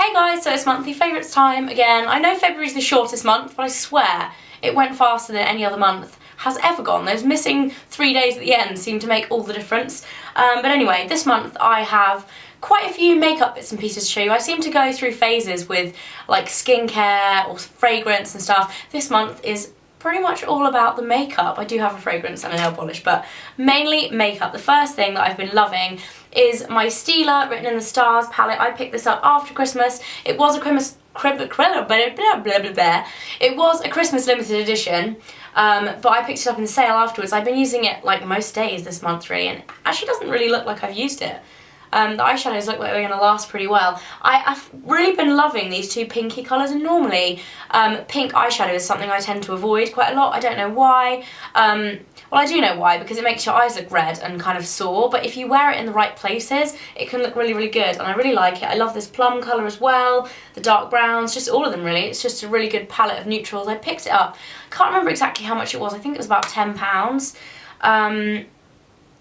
Hey guys, so it's monthly favourites time again. I know February's the shortest month, but I swear it went faster than any other month has ever gone. Those missing 3 days at the end seem to make all the difference. But anyway, this month I have quite a few makeup bits and pieces to show you. I seem to go through phases with like skincare or fragrance and stuff. This month is pretty much all about the makeup. I do have a fragrance and a nail polish, but mainly makeup. The first thing that I've been loving is my Stila Written in the Stars palette. I picked this up after Christmas. It was a It was a Christmas limited edition, but I picked it up in the sale afterwards. I've been using it like most days this month really, and it actually doesn't really look like I've used it. The eyeshadows look like they're going to last pretty well. I've really been loving these two pinky colours, and normally pink eyeshadow is something I tend to avoid quite a lot. I don't know why. Well, I do know why, because it makes your eyes look red and kind of sore, but if you wear it in the right places, it can look really, really good, and I really like it. I love this plum colour as well, the dark browns, just all of them really. It's just a really good palette of neutrals. I picked it up. I can't remember exactly how much it was. I think it was about £10.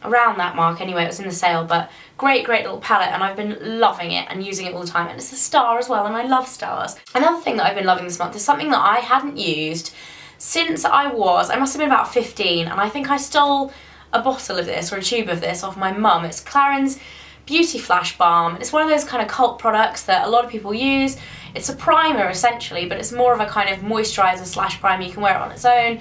Around that mark anyway. It was in the sale, but great little palette, and I've been loving it and using it all the time, and it's a star as well, and I love stars. Another thing that I've been loving this month is something that I hadn't used since I must have been about 15, and I think I stole a bottle of this or a tube of this off my mum. It's Clarins Beauty Flash Balm, and it's one of those kind of cult products that a lot of people use. It's a primer essentially, but it's more of a kind of moisturiser slash primer. You can wear it on its own.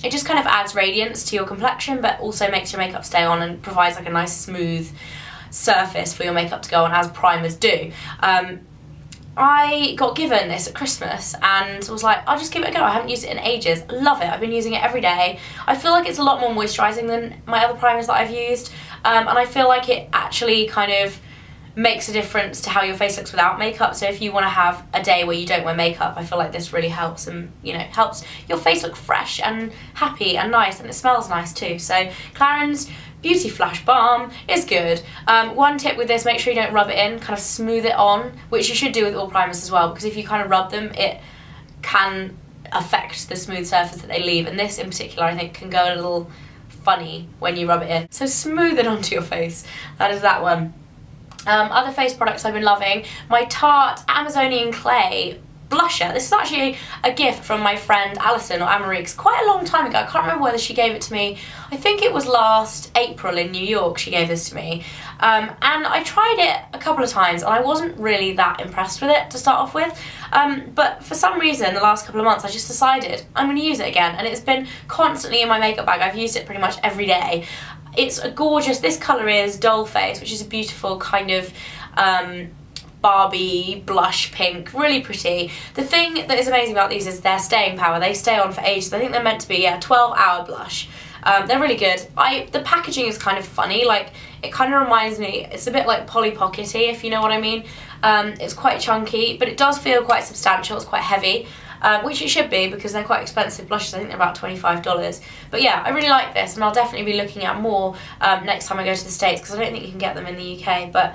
It just kind of adds radiance to your complexion, but also makes your makeup stay on and provides like a nice smooth surface for your makeup to go on, as primers do. I got given this at Christmas and was like, I'll just give it a go. I haven't used it in ages. Love it. I've been using it every day. I feel like it's a lot more moisturising than my other primers that I've used, and I feel like it actually kind of makes a difference to how your face looks without makeup. So if you want to have a day where you don't wear makeup, I feel like this really helps, and helps your face look fresh and happy and nice, and it smells nice too. So Clarins Beauty Flash Balm is good. One tip with this: make sure you don't rub it in, kind of smooth it on, which you should do with all primers as well, because if you kind of rub them, it can affect the smooth surface that they leave, and this in particular I think can go a little funny when you rub it in. So smooth it onto your face. That is that one. Other face products I've been loving, my Tarte Amazonian Clay blusher. This is actually a gift from my friend Alison, or Amerique, quite a long time ago. I can't remember whether she gave it to me. I think it was last April in New York she gave this to me. And I tried it a couple of times and I wasn't really that impressed with it to start off with. But for some reason the last couple of months I just decided I'm going to use it again, and it's been constantly in my makeup bag. I've used it pretty much every day. It's a gorgeous, this colour is Doll Face, which is a beautiful kind of Barbie blush pink, really pretty. The thing that is amazing about these is their staying power. They stay on for ages. I think they're meant to be a 12-hour blush. They're really good. The packaging is kind of funny, like it kind of reminds me, it's a bit like Polly Pockety, if you know what I mean. It's quite chunky, but it does feel quite substantial. It's quite heavy. Which it should be, because they're quite expensive blushes. I think they're about $25. But yeah, I really like this, and I'll definitely be looking at more next time I go to the States, because I don't think you can get them in the UK. But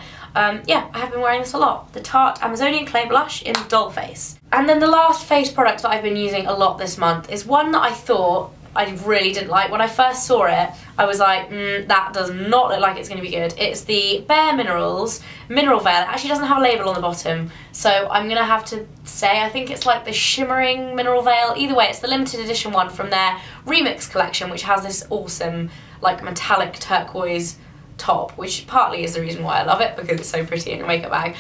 yeah, I have been wearing this a lot. The Tarte Amazonian Clay Blush in Doll Face. And then the last face product that I've been using a lot this month is one that I thought I really didn't like. When I first saw it, I was like, that does not look like it's going to be good. It's the Bare Minerals Mineral Veil. It actually doesn't have a label on the bottom, so I'm going to have to say, I think it's like the Shimmering Mineral Veil. Either way, it's the limited edition one from their Remix collection, which has this awesome, like, metallic turquoise top, which partly is the reason why I love it, because it's so pretty in a makeup bag.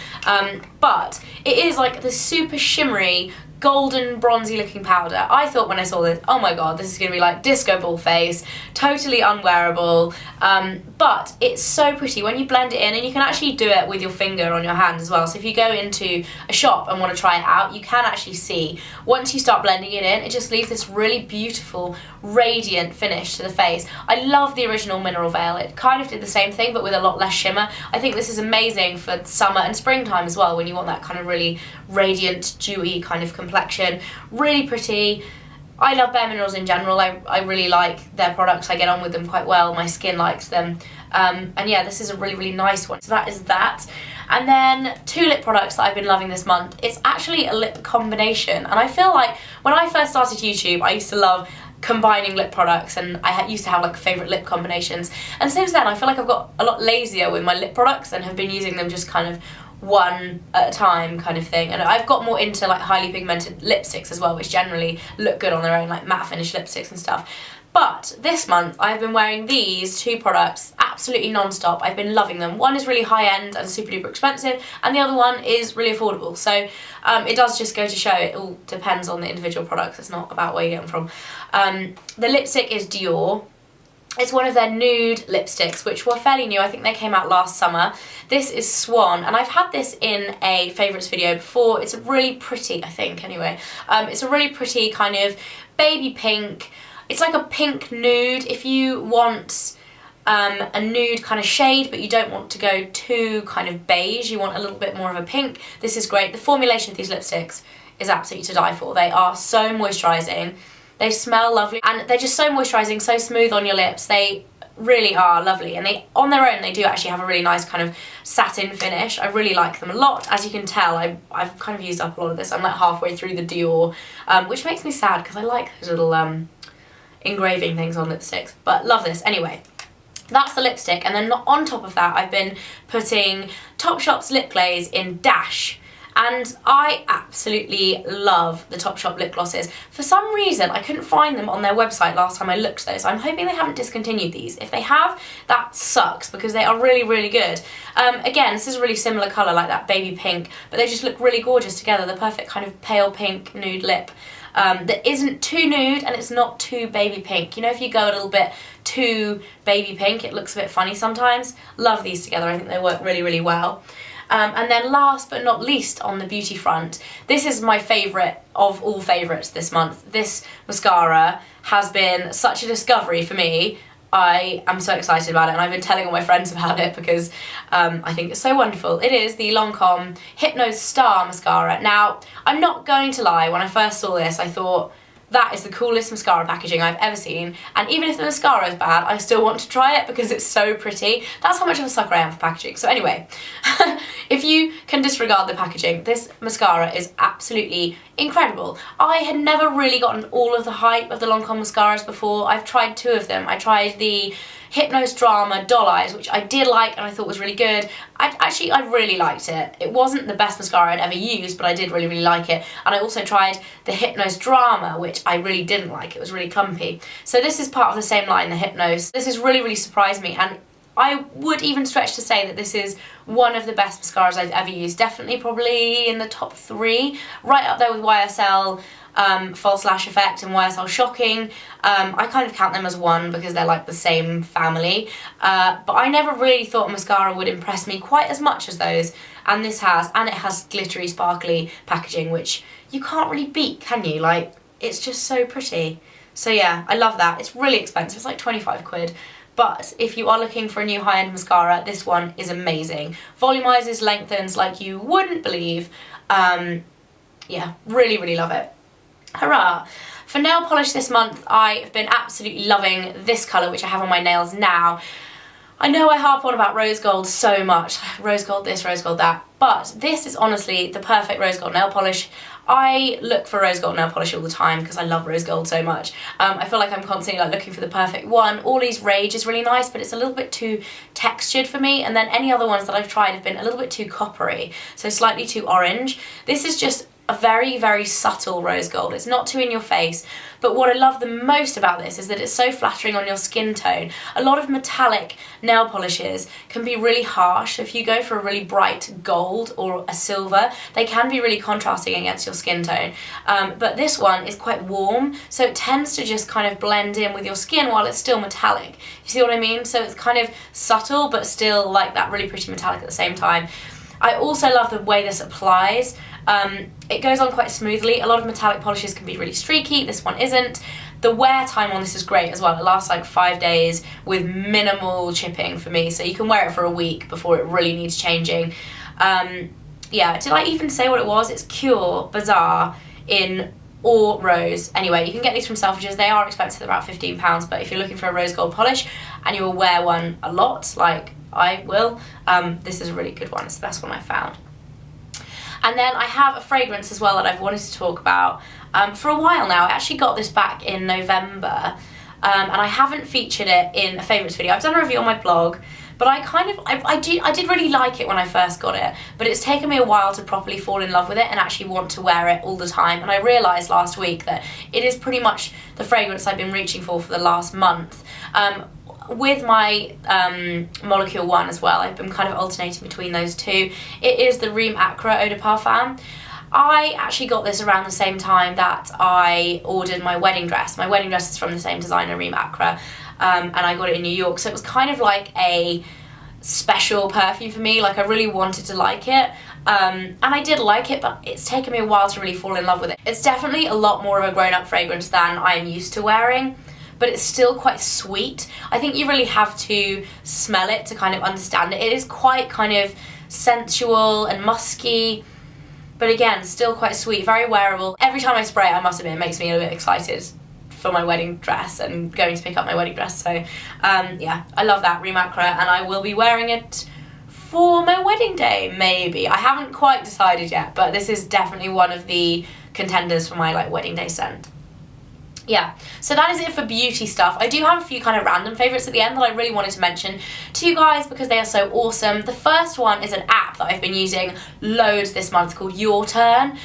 But it is like the super shimmery, golden bronzy looking powder. I thought when I saw this, oh my god, this is going to be like disco ball face, totally unwearable, but it's so pretty when you blend it in, and you can actually do it with your finger on your hand as well. So if you go into a shop and want to try it out, you can actually see, once you start blending it in, it just leaves this really beautiful, radiant finish to the face. I love the original Mineral Veil. It kind of did the same thing, but with a lot less shimmer. I think this is amazing for summer and springtime as well, when you want that kind of really radiant, dewy kind of complexion. Really pretty. I love Bare Minerals in general. I really like their products. I get on with them quite well. My skin likes them. And yeah, this is a really nice one. So that is that. And then two lip products that I've been loving this month. It's actually a lip combination. And I feel like when I first started YouTube, I used to love combining lip products, and I used to have like favourite lip combinations. And since then, I feel like I've got a lot lazier with my lip products and have been using them just kind of one at a time kind of thing. And I've got more into like highly pigmented lipsticks as well, which generally look good on their own, like matte finish lipsticks and stuff. But this month I've been wearing these two products absolutely non-stop. I've been loving them. One is really high-end and super duper expensive, and the other one is really affordable. So it does just go to show it all depends on the individual products. It's not about where you get them from. The lipstick is Dior. It's one of their nude lipsticks, which were fairly new. I think they came out last summer. This is Swan, and I've had this in a favourites video before. It's a really pretty, I think, anyway. It's a really pretty kind of baby pink. It's like a pink nude. If you want a nude kind of shade, but you don't want to go too kind of beige, you want a little bit more of a pink, this is great. The formulation of these lipsticks is absolutely to die for. They are so moisturising. They smell lovely, and they're just so moisturising, so smooth on your lips. They really are lovely, and they, on their own, they do actually have a really nice kind of satin finish. I really like them a lot. As you can tell, I've kind of used up a lot of this. I'm like halfway through the Dior, which makes me sad because I like those little engraving things on lipsticks, but love this. Anyway, that's the lipstick, and then on top of that I've been putting Topshop's lip glaze in Dash, and I absolutely love the Topshop lip glosses. For some reason I couldn't find them on their website last time I looked though, so I'm hoping they haven't discontinued these. If they have, that sucks because they are really, really good. Again, this is a really similar colour, like that baby pink, but they just look really gorgeous together, the perfect kind of pale pink nude lip. That isn't too nude and it's not too baby pink. You know, if you go a little bit too baby pink, it looks a bit funny sometimes. Love these together. I think they work really, really well. And then last but not least on the beauty front, this is my favourite of all favourites this month. This mascara has been such a discovery for me. I am so excited about it, and I've been telling all my friends about it because I think it's so wonderful. It is the Lancome Hypnose Star Mascara. Now, I'm not going to lie, when I first saw this I thought, that is the coolest mascara packaging I've ever seen, and even if the mascara is bad, I still want to try it because it's so pretty. That's how much of a sucker I am for packaging. So anyway, if you can disregard the packaging, this mascara is absolutely incredible. I had never really gotten all of the hype of the Lancome mascaras before. I've tried two of them. I tried the Hypnose Drama Doll Eyes, which I did like and I thought was really good. I really liked it. It wasn't the best mascara I'd ever used, but I did really, really like it. And I also tried the Hypnose Drama, which I really didn't like. It was really clumpy. So this is part of the same line, the Hypnose. This has really, really surprised me, and I would even stretch to say that this is one of the best mascaras I've ever used. Definitely probably in the top 3, right up there with YSL False Lash Effect and YSL Shocking. I kind of count them as one because they're like the same family, but I never really thought a mascara would impress me quite as much as those, and this has, and it has glittery sparkly packaging, which you can't really beat, can you? Like, it's just so pretty. So yeah, I love that. It's really expensive, it's like 25 quid. But if you are looking for a new high-end mascara, this one is amazing. Volumizes, lengthens like you wouldn't believe. Yeah, really, really love it. Hurrah! For nail polish this month, I've been absolutely loving this colour, which I have on my nails now. I know I harp on about rose gold so much. Rose gold this, rose gold that. But this is honestly the perfect rose gold nail polish. I look for rose gold nail polish all the time because I love rose gold so much. I feel like I'm constantly like looking for the perfect one. Orly's Rage is really nice, but it's a little bit too textured for me, and then any other ones that I've tried have been a little bit too coppery, so slightly too orange. This is just a very, very subtle rose gold. It's not too in your face, but what I love the most about this is that it's so flattering on your skin tone. A lot of metallic nail polishes can be really harsh, so if you go for a really bright gold or a silver, they can be really contrasting against your skin tone. But this one is quite warm, so it tends to just kind of blend in with your skin while it's still metallic. You see what I mean? So it's kind of subtle, but still like that really pretty metallic at the same time. I also love the way this applies. It goes on quite smoothly. A lot of metallic polishes can be really streaky, this one isn't. The wear time on this is great as well. It lasts like 5 days with minimal chipping for me, so you can wear it for a week before it really needs changing. Yeah, did I even say what it was? It's Cure Bazaar in or Rose. Anyway, you can get these from Selfridges. They are expensive, about £15, but if you're looking for a rose gold polish and you will wear one a lot, like I will, this is a really good one. It's the best one I found. And then I have a fragrance as well that I've wanted to talk about for a while now. I actually got this back in November, and I haven't featured it in a favourites video. I've done a review on my blog, but I did really like it when I first got it, but it's taken me a while to properly fall in love with it and actually want to wear it all the time. And I realised last week that it is pretty much the fragrance I've been reaching for the last month. With my Molecule one as well, I've been kind of alternating between those two. It is the Rime Acra Eau de Parfum. I actually got this around the same time that I ordered my wedding dress. My wedding dress is from the same designer, Rime Acra, and I got it in New York, so it was kind of like a special perfume for me. Like, I really wanted to like it, and I did like it, but it's taken me a while to really fall in love with it. It's definitely a lot more of a grown-up fragrance than I'm used to wearing, but it's still quite sweet. I think you really have to smell it to kind of understand it. It is quite kind of sensual and musky, but again, still quite sweet, very wearable. Every time I spray it, I must admit, it makes me a bit excited for my wedding dress and going to pick up my wedding dress. So yeah, I love that Rime Acra, and I will be wearing it for my wedding day, maybe. I haven't quite decided yet, but this is definitely one of the contenders for my like wedding day scent. Yeah, so that is it for beauty stuff. I do have a few kind of random favourites at the end that I really wanted to mention to you guys because they are so awesome. The first one is an app that I've been using loads this month called Your Turn.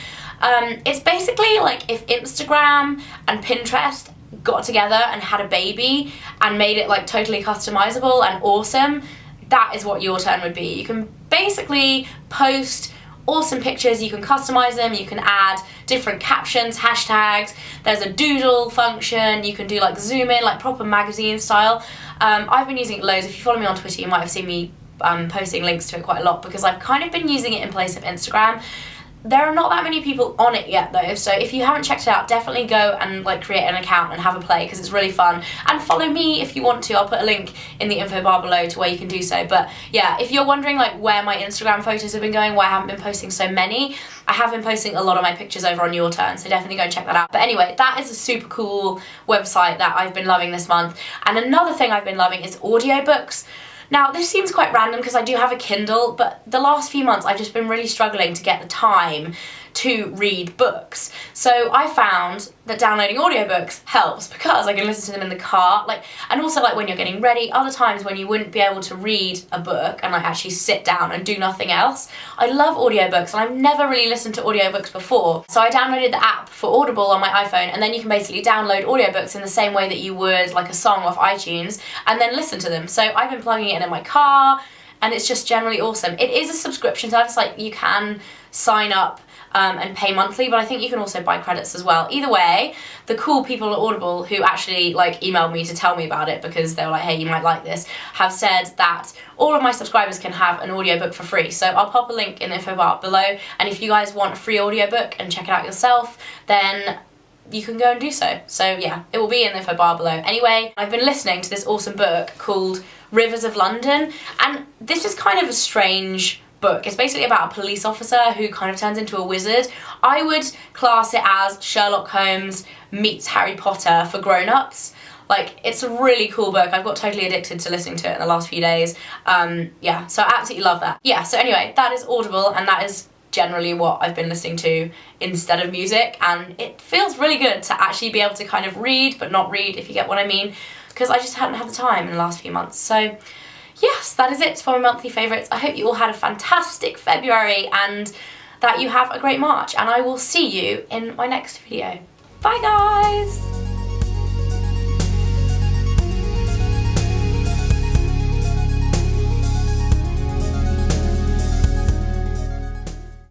It's basically like if Instagram and Pinterest got together and had a baby and made it like totally customizable and awesome, that is what Your Turn would be. You can basically post awesome pictures, you can customize them, you can add different captions, hashtags, there's a doodle function, you can do like zoom in, like proper magazine style. I've been using it loads. If you follow me on Twitter, you might have seen me posting links to it quite a lot because I've kind of been using it in place of Instagram. There are not that many people on it yet though, so if you haven't checked it out, definitely go and like create an account and have a play because it's really fun. And follow me if you want to. I'll put a link in the info bar below to where you can do so. But yeah, if you're wondering like where my Instagram photos have been going, why I haven't been posting so many, I have been posting a lot of my pictures over on Your Turn, so definitely go and check that out. But anyway, that is a super cool website that I've been loving this month. And another thing I've been loving is audiobooks. Now, this seems quite random because I do have a Kindle, but the last few months I've just been really struggling to get the time to read books. So I found that downloading audiobooks helps because I can listen to them in the car, and also like when you're getting ready, other times when you wouldn't be able to read a book and like actually sit down and do nothing else. I love audiobooks and I've never really listened to audiobooks before. So I downloaded the app for Audible on my iPhone, and then you can basically download audiobooks in the same way that you would like a song off iTunes and then listen to them. So I've been plugging it in my car and it's just generally awesome. It is a subscription service, like you can sign up and pay monthly, but I think you can also buy credits as well. Either way, the cool people at Audible who actually like emailed me to tell me about it because they were like, hey, you might like this, have said that all of my subscribers can have an audiobook for free. So I'll pop a link in the info bar below, and if you guys want a free audiobook and check it out yourself, then you can go and do so. So yeah, it will be in the info bar below. Anyway, I've been listening to this awesome book called Rivers of London, and this is kind of a strange book. It's basically about a police officer who kind of turns into a wizard. I would class it as Sherlock Holmes meets Harry Potter for grown-ups. Like, it's a really cool book. I've got totally addicted to listening to it in the last few days. Yeah, so I absolutely love that. Yeah, so anyway, that is Audible, and that is generally what I've been listening to instead of music, and it feels really good to actually be able to kind of read but not read, if you get what I mean, because I just hadn't had the time in the last few months. So yes, that is it for my monthly favourites. I hope you all had a fantastic February and that you have a great March, and I will see you in my next video. Bye guys!